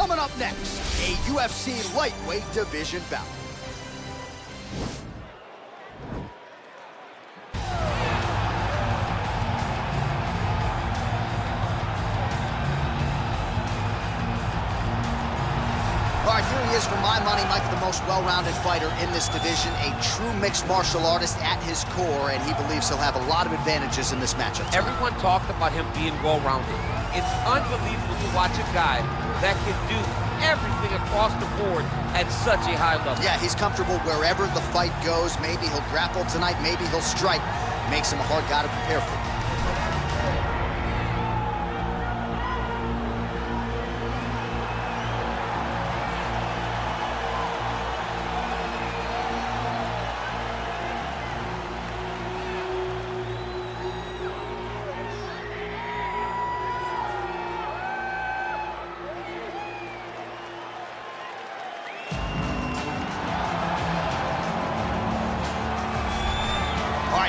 Coming up next, a UFC lightweight division bout. All right, here he is, for my money, Mike, the most well-rounded fighter in this division, a true mixed martial artist at his core, and he believes he'll have a lot of advantages in this matchup. Everyone talked about him being well-rounded. It's unbelievable to watch a guy that can do everything across the board at such a high level. Yeah, he's comfortable wherever the fight goes. Maybe he'll grapple tonight, maybe he'll strike. Makes him a hard guy to prepare for.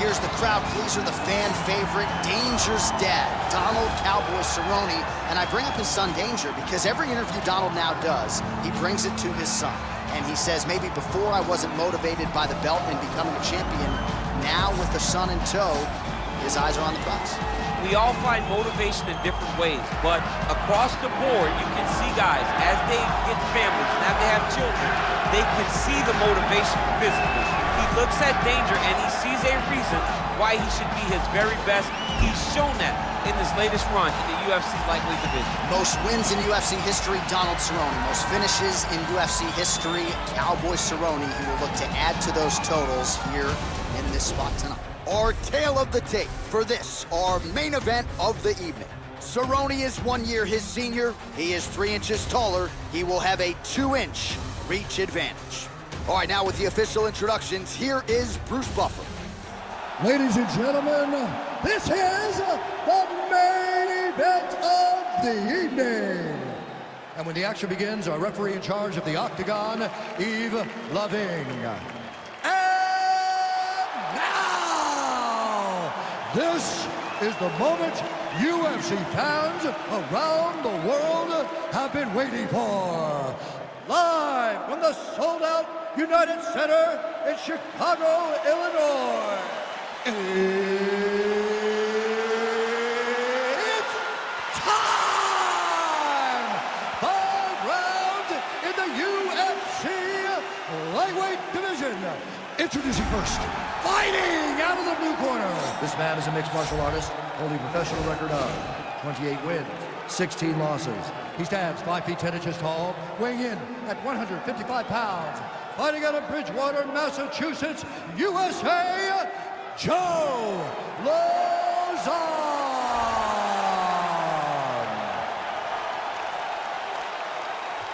Here's the crowd pleaser, the fan favorite, Danger's dad, Donald "Cowboy" Cerrone. And I bring up his son, Danger, because every interview Donald now does, he brings it to his son. And he says, maybe before I wasn't motivated by the belt and becoming a champion, now with the son in tow, his eyes are on the prize. We all find motivation in different ways, but across the board, you can see guys, as they get families, and as they have children, they can see the motivation physically. He looks at Danger and he sees a reason why he should be his very best. He's shown that in his latest run in the UFC lightweight division. Most wins in UFC history, Donald Cerrone. Most finishes in UFC history, Cowboy Cerrone. He will look to add to those totals here in this spot tonight. Our tale of the tape for this, our main event of the evening. Cerrone is 1 year his senior. He is 3 inches taller. He will have a 2-inch reach advantage. All right, now with the official introductions, here is Bruce Buffer. Ladies and gentlemen, this is the main event of the evening. And when the action begins, our referee in charge of the Octagon, Yves Loving. And now, this is the moment UFC fans around the world have been waiting for. Live from the sold-out United Center in Chicago, Illinois. It's time! 5 rounds in the UFC lightweight division. Introducing first, fighting out of the blue corner. This man is a mixed martial artist, holding a professional record of 28 wins, 16 losses. He stands 5 feet 10 inches tall, weighing in at 155 pounds. Fighting out of Bridgewater, Massachusetts, USA, Joe Lauzon.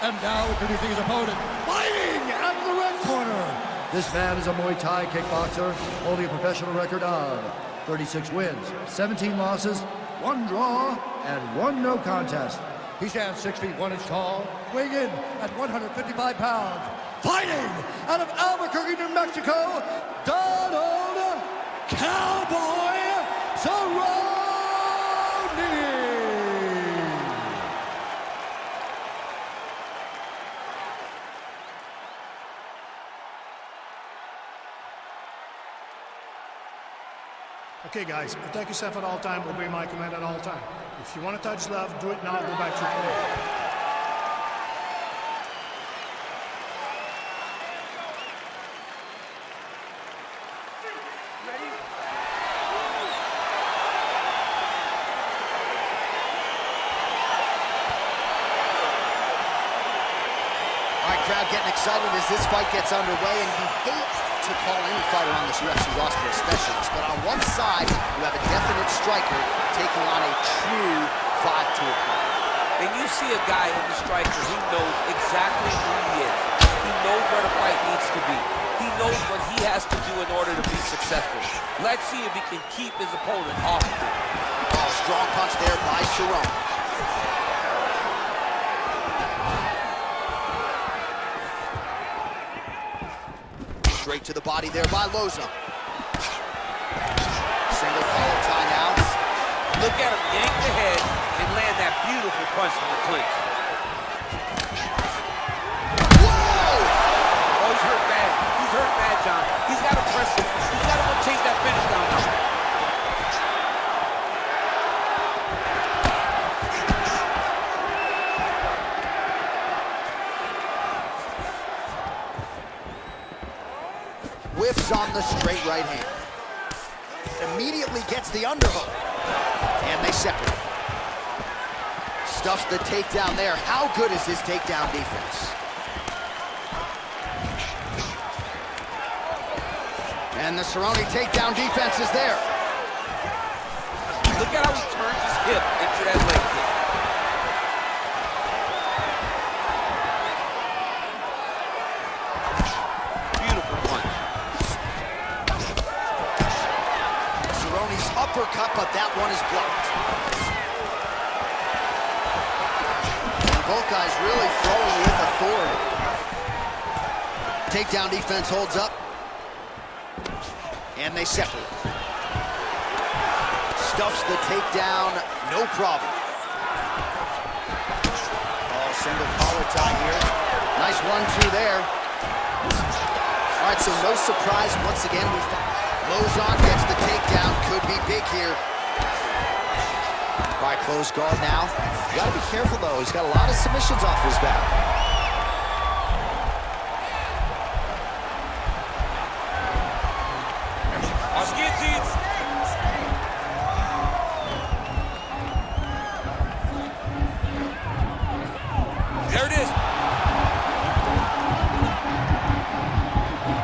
And now introducing his opponent, fighting out of the red corner. This man is a Muay Thai kickboxer, holding a professional record of 36 wins, 17 losses, 1 draw, and 1 no contest. He stands 6 feet 1 inch tall, weighing in at 155 pounds. Fighting out of Albuquerque, New Mexico, Donald "Cowboy" Cerrone. Okay, guys, protect yourself at all time. Obey my command at all time. If you want to touch love, do it now. Go back to your corner. Crowd getting excited as this fight gets underway, and you hate to call any fighter on this UFC roster a specialist, but on one side, you have a definite striker taking on a true 5-tool player. And you see a guy in the striker, he knows exactly who he is. He knows where the fight needs to be. He knows what he has to do in order to be successful. Let's see if he can keep his opponent off of him. Oh, strong punch there by Cerrone. Straight to the body there by Lauzon. Single collar tie now. Look at him yank the head and land that beautiful punch from the clinch. whiffs on the straight right hand. Immediately gets the underhook. And they separate. Stuffs the takedown there. How good is his takedown defense? And the Cerrone takedown defense is there. Look at how he turns his hip into that leg kick. Beautiful punch. Cerrone's uppercut, but that one is blocked. And both guys really throwing with authority. Takedown defense holds up. And they separate. Stuffs the takedown, no problem. Oh, single collar tie here. Nice 1-2 there. All right, so no surprise. Once again, Lauzon gets the takedown. Could be big here. All right, closed guard now. You gotta be careful, though. He's got a lot of submissions off his back. There it is.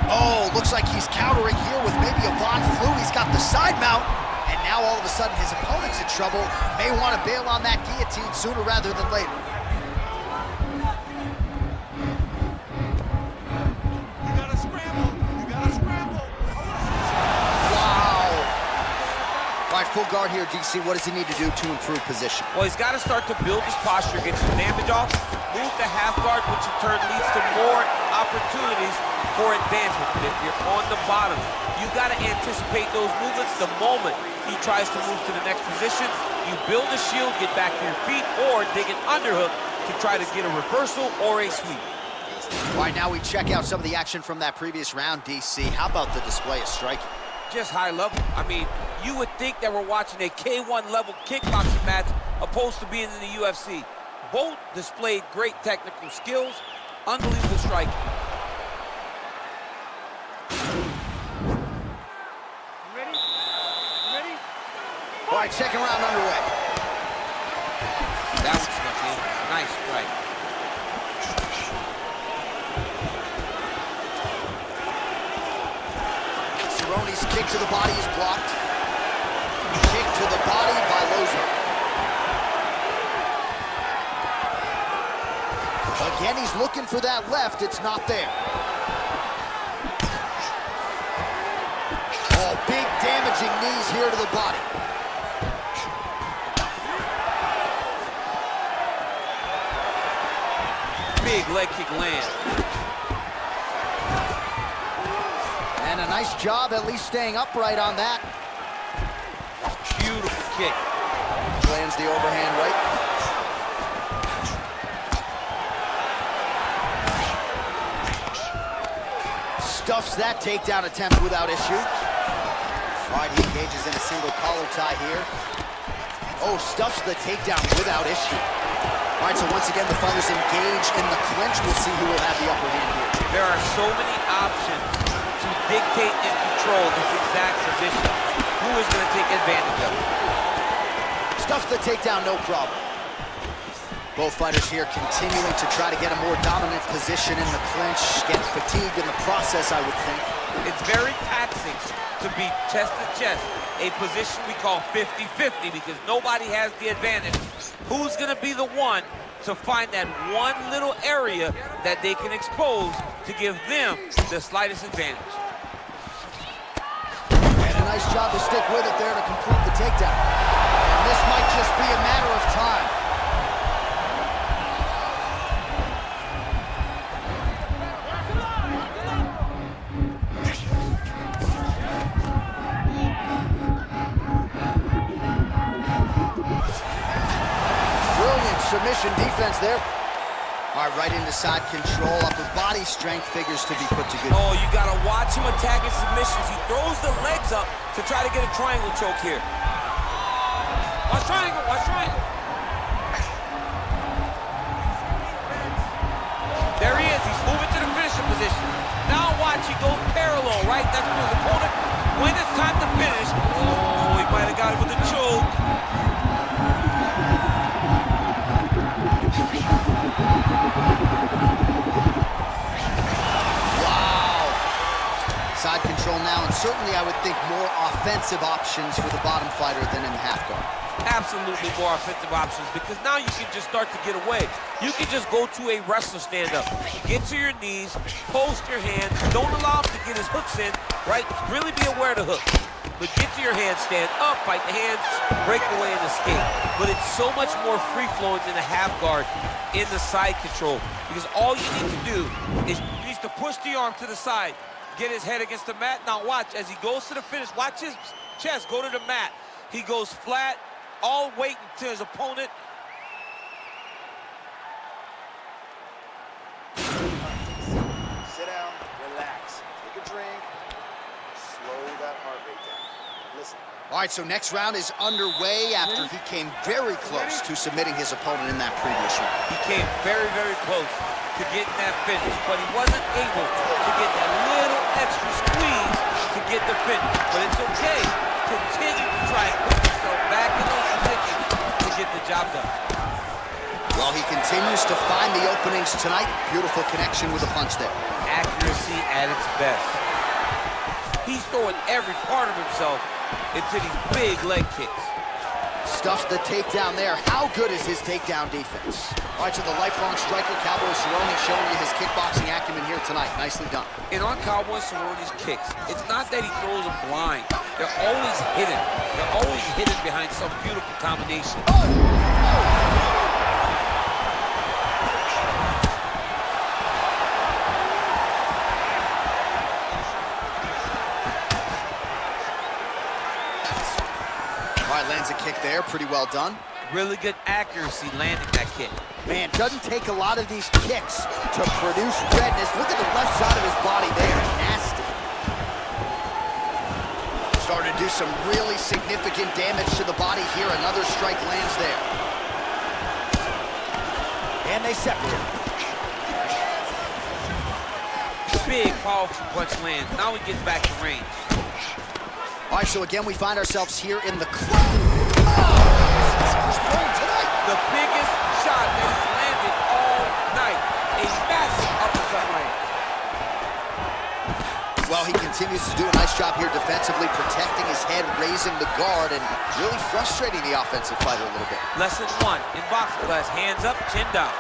Oh, looks like he's countering here with maybe a Von Flue. He's got the side mount, and now all of a sudden his opponent's in trouble. May want to bail on that guillotine sooner rather than later. You gotta scramble. You gotta scramble. Wow. All right, full guard here, DC. What does he need to do to improve position? Well, he's got to start to build his posture, get some damage off, move to half guard, which in turn leads to more opportunities for advancement. But if you're on the bottom, you got to anticipate those movements the moment he tries to move to the next position. You build a shield, get back to your feet, or dig an underhook to try to get a reversal or a sweep. All right, now we check out some of the action from that previous round, DC. How about the display of striking? Just high level. I mean, you would think that we're watching a K1 level kickboxing match opposed to being in the UFC. Both displayed great technical skills, unbelievable striking. Ready? Ready? All right, second round underway. That was snuck in. Nice strike. Cerrone's kick to the body is blocked. Kick to the body by Lauzon. Again, he's looking for that left. It's not there. Oh, big damaging knees here to the body. Big leg kick land. And a nice job at least staying upright on that. Beautiful kick. Lands the overhand right. Stuffs that takedown attempt without issue. All right, he engages in a single collar tie here. Oh, stuffs the takedown without issue. All right, so once again, the fighters engage in the clinch. We'll see who will have the upper hand here. There are so many options to dictate and control this exact position. Who is going to take advantage of it? Stuffs the takedown, no problem. Both fighters here continuing to try to get a more dominant position in the clinch. Getting fatigued in the process, I would think. It's very taxing to be chest to chest, a position we call 50-50 because nobody has the advantage. Who's going to be the one to find that one little area that they can expose to give them the slightest advantage? And a nice job to stick with it there to complete the takedown. And this might just be a matter of time. Submission defense there. All right, right into side control. Upper body strength figures to be put to good. Oh, you got to watch him attacking submissions. He throws the legs up to try to get a triangle choke here. Watch triangle, watch triangle. There he is. He's moving to the finisher position. Now watch, he goes parallel, right? That's offensive options for the bottom fighter than in the half guard. Absolutely more offensive options, because now you can just start to get away. You can just go to a wrestler stand-up. Get to your knees, post your hands, don't allow him to get his hooks in, right? Really be aware of the hook. But get to your hands, stand up, fight the hands, break away and escape. But it's so much more free-flowing than a half guard in the side control, because all you need to do is to push the arm to the side, get his head against the mat. Now watch, as he goes to the finish, watch his chest go to the mat. He goes flat, all waiting to his opponent. Sit down, relax, take a drink, slow that heart rate down. Listen. All right, so next round is underway after he came very close to submitting his opponent in that previous round. He came very, very close to getting that finish, but he wasn't able to get that little extra squeeze to get the finish. But it's okay. Continue to try and put yourself back in those positions to get the job done. Well, he continues to find the openings tonight. Beautiful connection with a punch there. Accuracy at its best. He's throwing every part of himself into these big leg kicks. Stuffs the takedown there. How good is his takedown defense? All right, so the lifelong striker, Cowboy Cerrone, showing you his kickboxing acumen here tonight. Nicely done. And on Cowboy Cerrone's kicks, it's not that he throws them blind. They're always hidden. They're always hidden behind some beautiful combination. Lands a kick there, pretty well done. Really good accuracy landing that kick. Man, doesn't take a lot of these kicks to produce redness. Look at the left side of his body there, nasty. Starting to do some really significant damage to the body here. Another strike lands there. And they separate. Big, powerful punch lands. Now he gets back to range. All right, so again, we find ourselves here in the club. The biggest shot that he's landed all night. A massive uppercut land. Well, he continues to do a nice job here defensively, protecting his head, raising the guard, and really frustrating the offensive fighter a little bit. Lesson 1 in boxing class, hands up, chin down.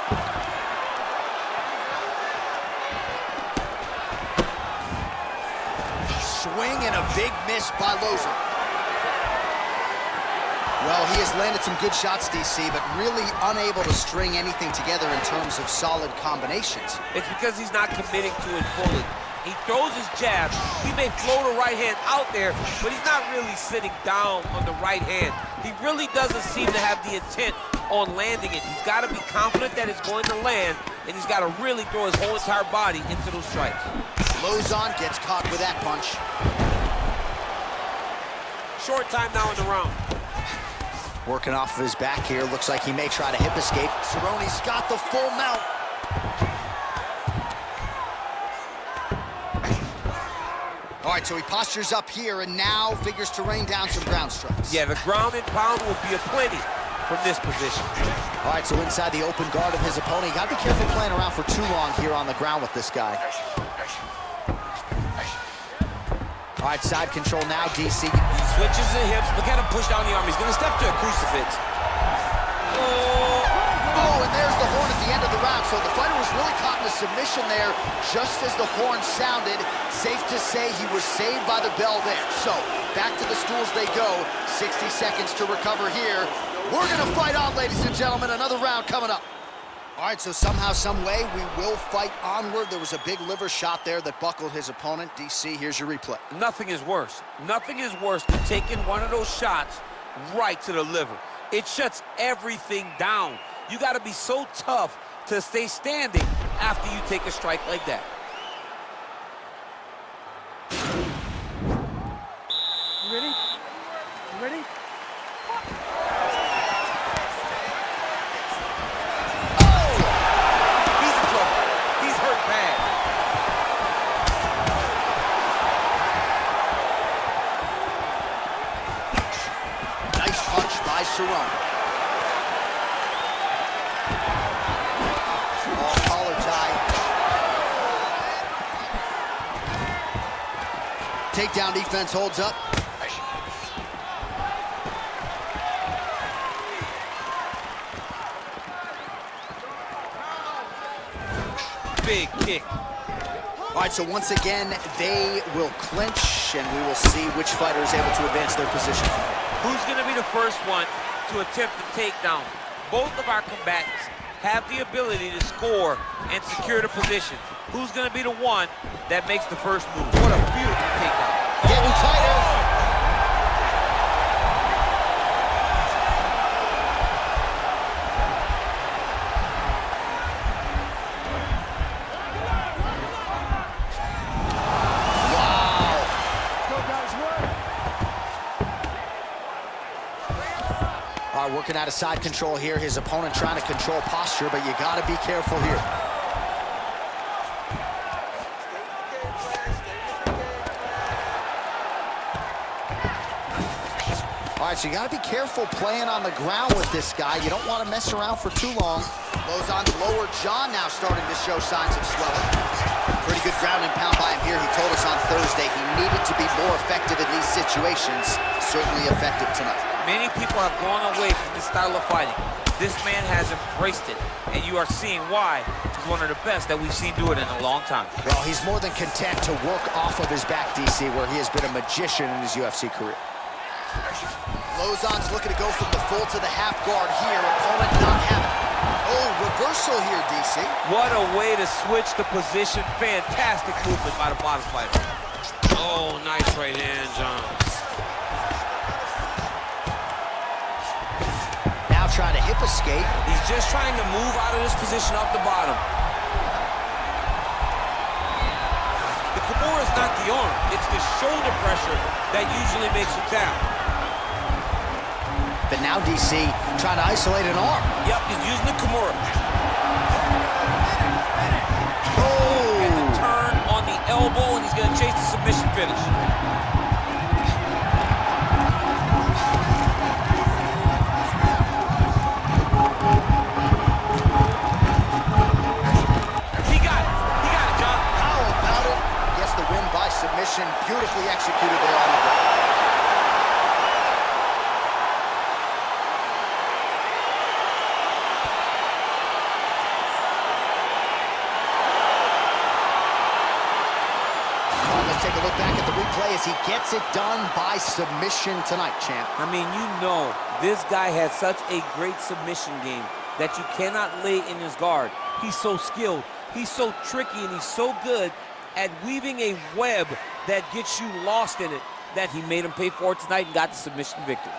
Swing and a big miss by Lauzon. Well, he has landed some good shots, DC, but really unable to string anything together in terms of solid combinations. It's because he's not committing to it fully. He throws his jab. He may float a right hand out there, but he's not really sitting down on the right hand. He really doesn't seem to have the intent on landing it. He's got to be confident that it's going to land, and he's got to really throw his whole entire body into those strikes. Lauzon gets caught with that punch. Short time now in the round. Working off of his back here. Looks like he may try to hip escape. Cerrone's got the full mount. All right, so he postures up here and now figures to rain down some ground strikes. Yeah, the ground and pound will be aplenty from this position. All right, so inside the open guard of his opponent. You got to be careful playing around for too long here on the ground with this guy. All right, side control now, DC. He switches the hips. Look at him push down the arm. He's going to step to a crucifix. Oh, and there's the horn at the end of the round. So the fighter was really caught in a submission there just as the horn sounded. Safe to say he was saved by the bell there. So back to the stools they go. 60 seconds to recover here. We're going to fight on, ladies and gentlemen. Another round coming up. All right, so somehow, some way, we will fight onward. There was a big liver shot there that buckled his opponent. DC, here's your replay. Nothing is worse. Nothing is worse than taking one of those shots right to the liver. It shuts everything down. You got to be so tough to stay standing after you take a strike like that. You ready? You ready? Cerrone. Oh, collar tie. Takedown defense holds up. big kick. All right, so once again, they will clinch, and we will see which fighter is able to advance their position. Who's going to be the first one to attempt the takedown? Both of our combatants have the ability to score and secure the position. Who's going to be the one that makes the first move? What a beautiful takedown. Getting tighter. Working out of side control here. His opponent trying to control posture, but you got to be careful here. All right, so you got to be careful playing on the ground with this guy. You don't want to mess around for too long. Lauzon's lower jaw now starting to show signs of swelling. Pretty good ground and pound by him here. He told us on Thursday he needed to be more effective in these situations. Certainly effective tonight. Many people have gone away from this style of fighting. This man has embraced it, and you are seeing why he's one of the best that we've seen do it in a long time. Well, he's more than content to work off of his back, DC, where he has been a magician in his UFC career. Lauzon's looking to go from the full to the half guard here. Opponent not having it. Oh, reversal here, DC. What a way to switch the position. Fantastic movement by the bottom fighter. Oh, nice right hand, John. Now trying to hip escape. He's just trying to move out of this position off the bottom. The Kimura is not the arm. It's the shoulder pressure that usually makes you tap. But now DC trying to isolate an arm. Yep, he's using the Kimura. Oh! And the turn on the elbow, and he's going to chase the submission finish. He got it, John. How about it? Gets the win by submission. Beautifully executed there on the ground. Take a look back at the replay as he gets it done by submission tonight, champ. I mean, you know, this guy has such a great submission game that you cannot lay in his guard. He's so skilled, he's so tricky, and he's so good at weaving a web that gets you lost in it that he made him pay for it tonight and got the submission victory.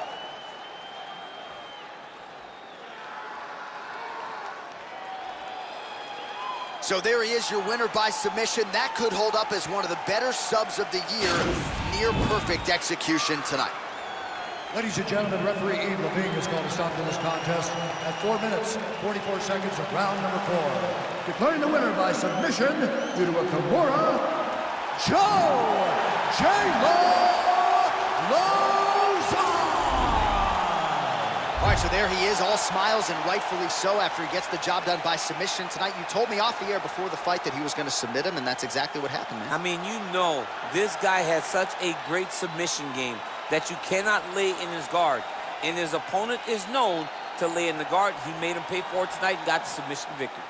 So there he is, your winner by submission. That could hold up as one of the better subs of the year. Near perfect execution tonight. Ladies and gentlemen, referee Yves Levine is going to stop this contest at 4 minutes, 44 seconds of round number 4. Declaring the winner by submission due to a Kimura, Joe Lauzon! All right, so there he is, all smiles and rightfully so after he gets the job done by submission tonight. You told me off the air before the fight that he was going to submit him, and that's exactly what happened, man. I mean, you know, this guy has such a great submission game that you cannot lay in his guard. And his opponent is known to lay in the guard. He made him pay for it tonight and got the submission victory.